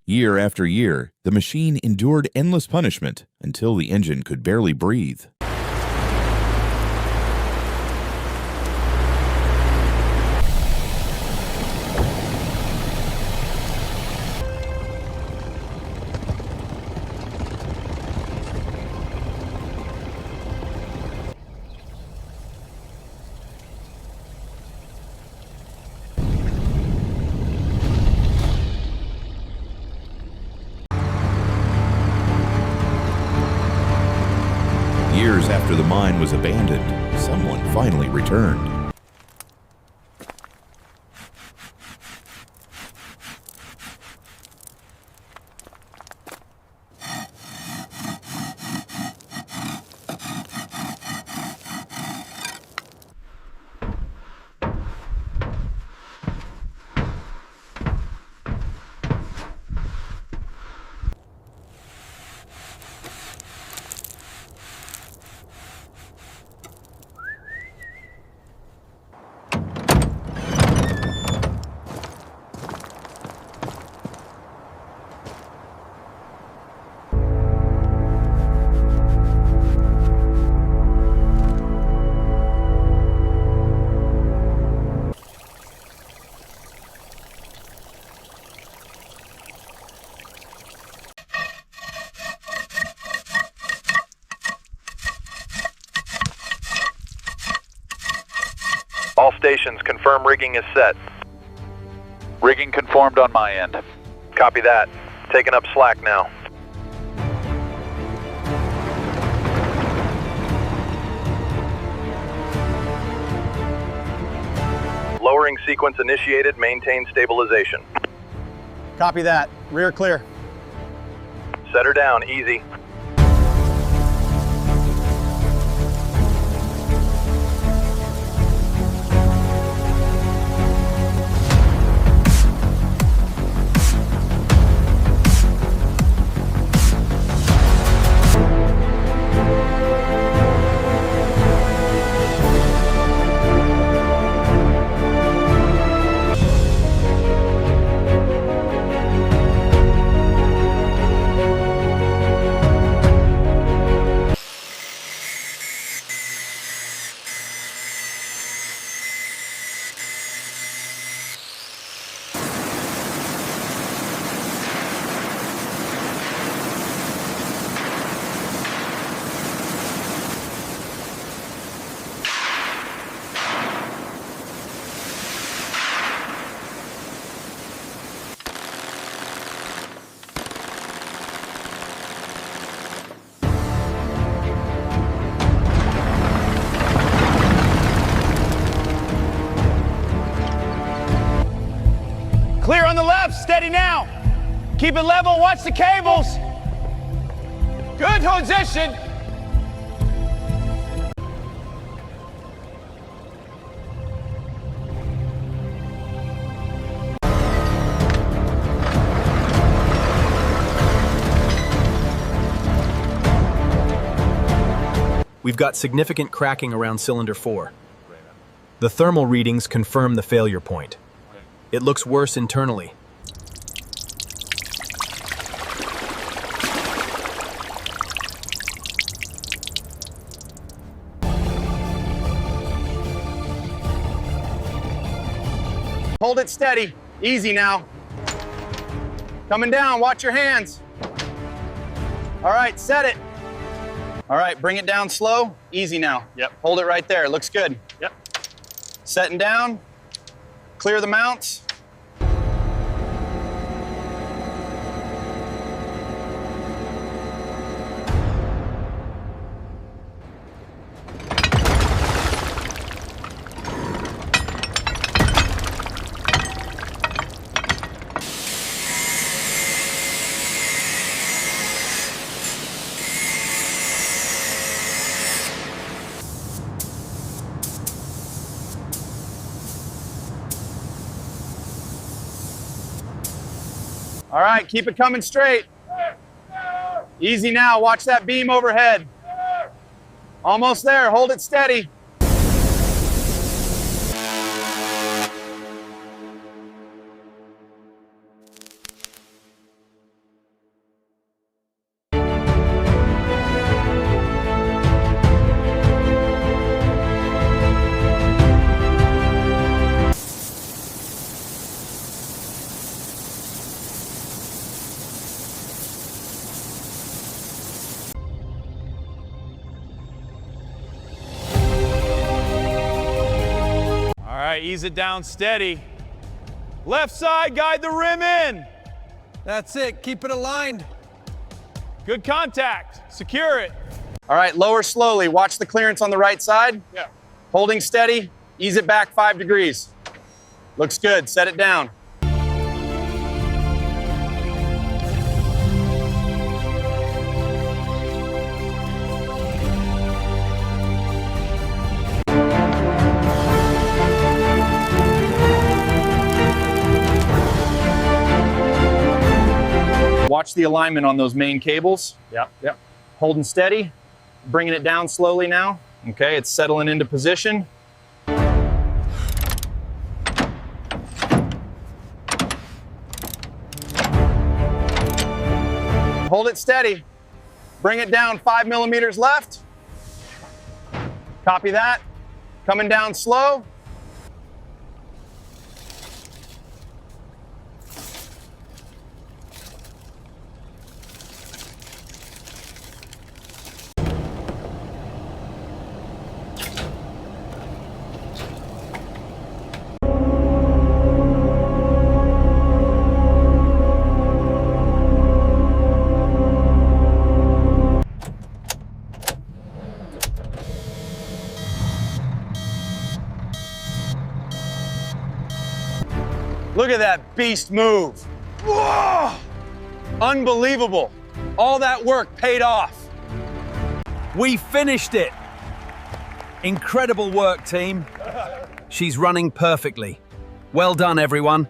Year after year, the machine endured endless punishment until the engine could barely breathe. Years after the mine was abandoned, someone finally returned. All stations, confirm rigging is set. Rigging conformed on my end. Copy that. Taking up slack now. Lowering sequence initiated. Maintain stabilization. Copy that. Rear clear. Set her down. Easy. Clear on the left, steady now. Keep it level, watch the cables. Good position. We've got significant cracking around cylinder 4. The thermal readings confirm the failure point. It looks worse internally. Hold it steady. Easy now. Coming down, watch your hands. All right, set it. All right, bring it down slow. Easy now. Yep. Hold it right there. Looks good. Yep. Setting down. Clear the mounts. All right, keep it coming straight. Easy now, watch that beam overhead. Almost there, hold it steady. ease it down steady. Left side, guide the rim in. That's it, keep it aligned. Good contact, secure it. All right, lower slowly. Watch the clearance on the right side. Yeah. Holding steady, ease it back 5 degrees. Looks good, set it down. Watch the alignment on those main cables. Yep. Holding steady, bringing it down slowly now. Okay, it's settling into position. Hold it steady. Bring it down 5 millimeters left. Copy that. Coming down slow. Look at that beast move. Whoa! Unbelievable. All that work paid off. We finished it. Incredible work, team. She's running perfectly. Well done, everyone.